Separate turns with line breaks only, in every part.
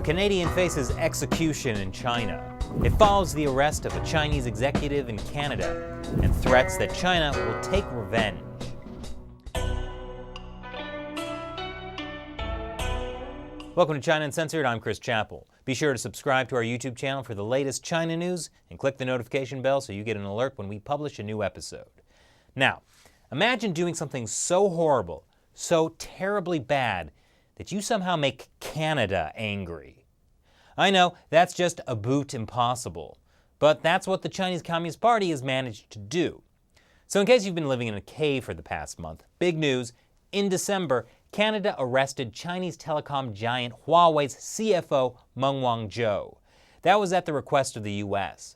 Canadian faces execution in China. It follows the arrest of a Chinese executive in Canada and threats that China will take revenge. Welcome to China Uncensored. I'm Chris Chappell. Be sure to subscribe to our YouTube channel for the latest China news and click the notification bell so you get an alert when we publish a new episode. Now, imagine doing something so horrible, so terribly bad, that you somehow make Canada angry. I know, that's just a boot impossible, but that's what the Chinese Communist Party has managed to do. So in case you've been living in a cave for the past month, big news: in December, Canada arrested Chinese telecom giant Huawei's CFO, Meng Wangzhou. That was at the request of the US.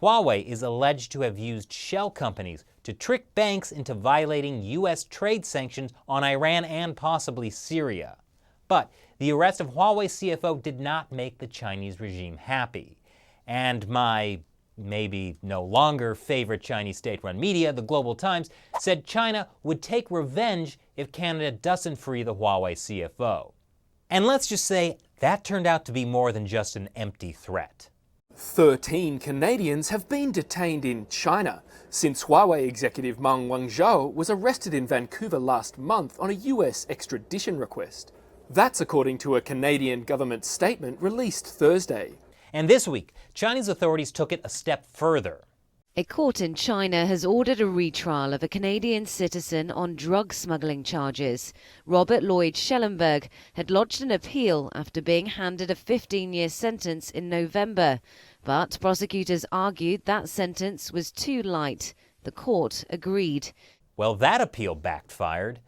Huawei is alleged to have used shell companies to trick banks into violating US trade sanctions on Iran and possibly Syria. But the arrest of Huawei CFO did not make the Chinese regime happy. And my maybe no longer favorite Chinese state-run media, the Global Times, said China would take revenge if Canada doesn't free the Huawei CFO. And let's just say that turned out to be more than just an empty threat.
13 Canadians have been detained in China since Huawei executive Meng Wangzhou was arrested in Vancouver last month on a US extradition request. That's according to a Canadian government statement released Thursday.
And this week, Chinese authorities took it a step further.
A court in China has ordered a retrial of a Canadian citizen on drug smuggling charges. Robert Lloyd Schellenberg had lodged an appeal after being handed a 15-year sentence in November. But prosecutors argued that sentence was too light. The court agreed.
Well, that appeal backfired.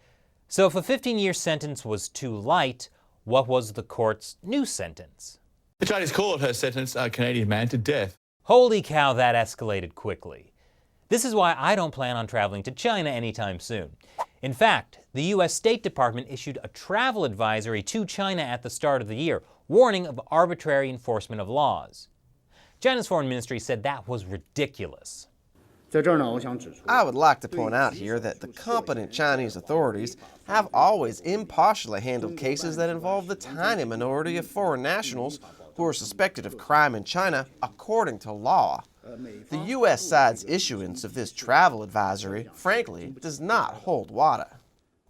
So if a 15-year sentence was too light, what was the court's new sentence?
The Chinese court has sentenced a Canadian man to death.
Holy cow, that escalated quickly. This is why I don't plan on traveling to China anytime soon. In fact, the US State Department issued a travel advisory to China at the start of the year, warning of arbitrary enforcement of laws. China's foreign ministry said that was ridiculous.
I would like to point out here that the competent Chinese authorities have always impartially handled cases that involve the tiny minority of foreign nationals who are suspected of crime in China according to law. The U.S. side's issuance of this travel advisory, frankly, does not hold water.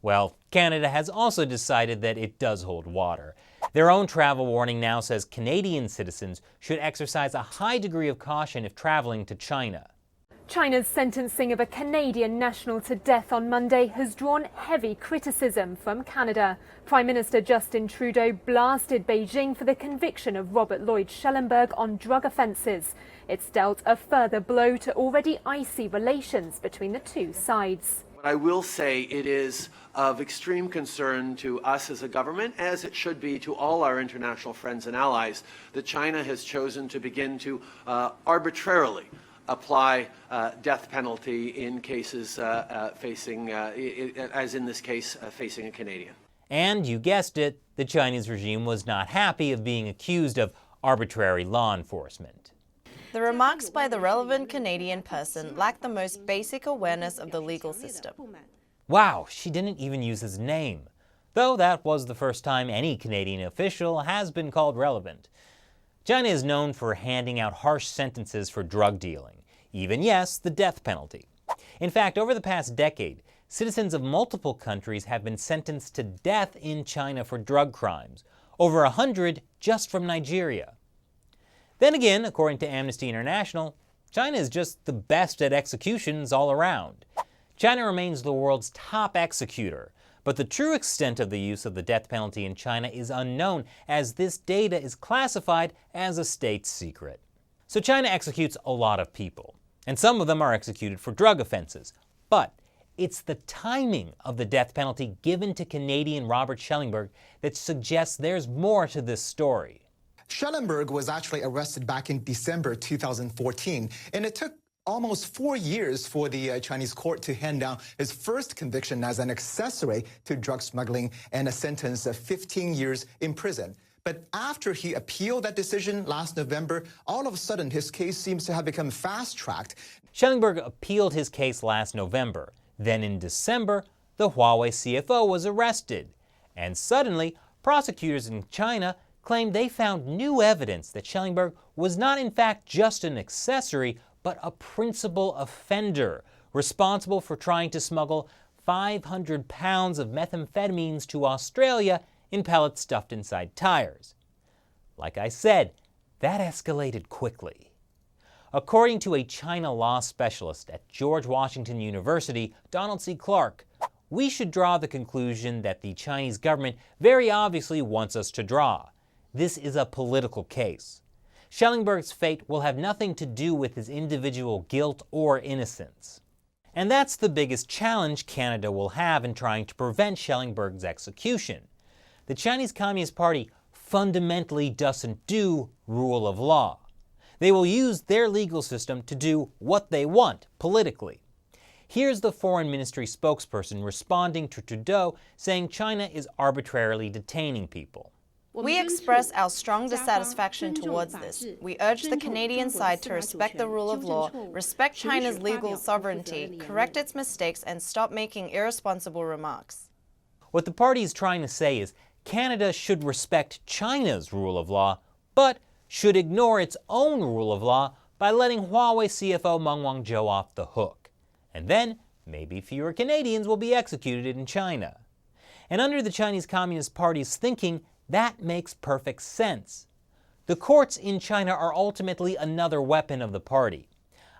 Well, Canada has also decided that it does hold water. Their own travel warning now says Canadian citizens should exercise a high degree of caution if traveling to China.
China's sentencing of a Canadian national to death on Monday has drawn heavy criticism from Canada. Prime Minister Justin Trudeau blasted Beijing for the conviction of Robert Lloyd Schellenberg on drug offences. It's dealt a further blow to already icy relations between the two sides.
I will say it is of extreme concern to us as a government, as it should be to all our international friends and allies, that China has chosen to begin to arbitrarily apply death penalty in cases facing, as in this case, facing a Canadian.
And you guessed it, the Chinese regime was not happy of being accused of arbitrary law enforcement.
The remarks by the relevant Canadian person lack the most basic awareness of the legal system.
Wow, she didn't even use his name. Though that was the first time any Canadian official has been called relevant. China is known for handing out harsh sentences for drug dealing, even, yes, the death penalty. In fact, over the past decade, citizens of multiple countries have been sentenced to death in China for drug crimes, over 100 just from Nigeria. Then again, according to Amnesty International, China is just the best at executions all around. China remains the world's top executor, but the true extent of the use of the death penalty in China is unknown, as this data is classified as a state secret. So China executes a lot of people, and some of them are executed for drug offenses. But it's the timing of the death penalty given to Canadian Robert Schellenberg that suggests there's more to this story.
Schellenberg was actually arrested back in December 2014, and it took almost 4 years for the Chinese court to hand down his first conviction as an accessory to drug smuggling and a sentence of 15 years in prison. But after he appealed that decision last November, all of a sudden his case seems to have become fast-tracked.
Schellenberg appealed his case last November. Then in December, the Huawei CFO was arrested. And suddenly, prosecutors in China claimed they found new evidence that Schellenberg was not in fact just an accessory, but a principal offender, responsible for trying to smuggle 500 pounds of methamphetamines to Australia in pellets stuffed inside tires. Like I said, that escalated quickly. According to a China law specialist at George Washington University, Donald C. Clark, we should draw the conclusion that the Chinese government very obviously wants us to draw. This is a political case. Schellenberg's fate will have nothing to do with his individual guilt or innocence. And that's the biggest challenge Canada will have in trying to prevent Schellenberg's execution. The Chinese Communist Party fundamentally doesn't do rule of law. They will use their legal system to do what they want politically. Here's the Foreign Ministry spokesperson responding to Trudeau, saying China is arbitrarily detaining people.
We express our strong dissatisfaction towards this. We urge the Canadian side to respect the rule of law, respect China's legal sovereignty, correct its mistakes, and stop making irresponsible remarks.
What the party is trying to say is Canada should respect China's rule of law, but should ignore its own rule of law by letting Huawei CFO Meng Wangzhou off the hook. And then, maybe fewer Canadians will be executed in China. And under the Chinese Communist Party's thinking, that makes perfect sense. The courts in China are ultimately another weapon of the party.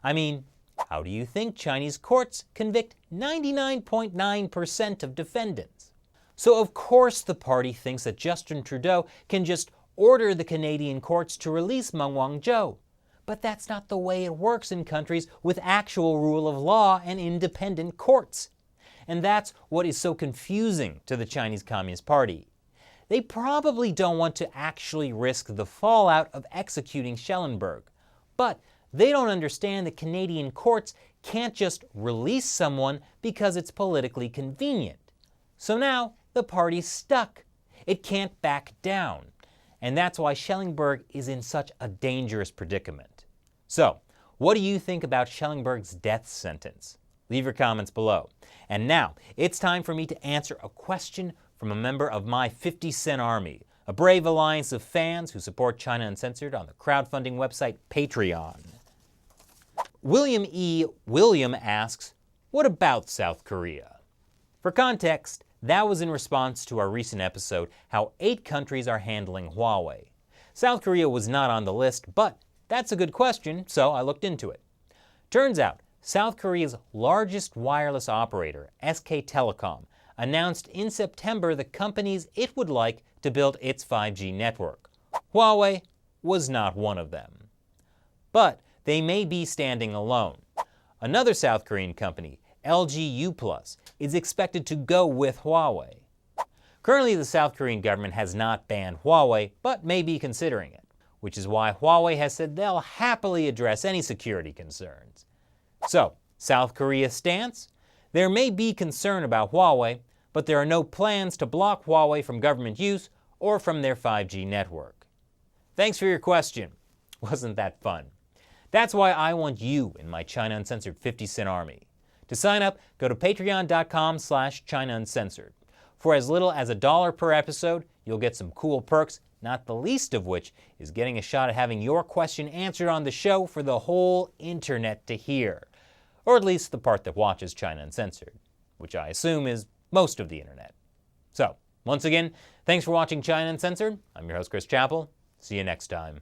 I mean, how do you think Chinese courts convict 99.9% of defendants? So of course the party thinks that Justin Trudeau can just order the Canadian courts to release Meng Wangzhou. But that's not the way it works in countries with actual rule of law and independent courts. And that's what is so confusing to the Chinese Communist Party. They probably don't want to actually risk the fallout of executing Schellenberg. But they don't understand that Canadian courts can't just release someone because it's politically convenient. So now the party's stuck. It can't back down. And that's why Schellenberg is in such a dangerous predicament. So, what do you think about Schellenberg's death sentence? Leave your comments below. And now, it's time for me to answer a question from a member of my 50-cent army, a brave alliance of fans who support China Uncensored on the crowdfunding website Patreon. William E. William asks, what about South Korea? For context, that was in response to our recent episode, how 8 countries are handling Huawei. South Korea was not on the list, but that's a good question, so I looked into it. Turns out, South Korea's largest wireless operator, SK Telecom, announced in September the companies it would like to build its 5G network. Huawei was not one of them. But they may be standing alone. Another South Korean company, LG U+, is expected to go with Huawei. Currently, the South Korean government has not banned Huawei, but may be considering it, which is why Huawei has said they'll happily address any security concerns. So, South Korea's stance? There may be concern about Huawei, but there are no plans to block Huawei from government use or from their 5G network. Thanks for your question. Wasn't that fun? That's why I want you in my China Uncensored 50-cent army. To sign up, go to patreon.com/China Uncensored. For as little as $1 per episode, you'll get some cool perks, not the least of which is getting a shot at having your question answered on the show for the whole internet to hear. Or at least the part that watches China Uncensored, which I assume is most of the internet. So, once again, thanks for watching China Uncensored. I'm your host, Chris Chappell. See you next time.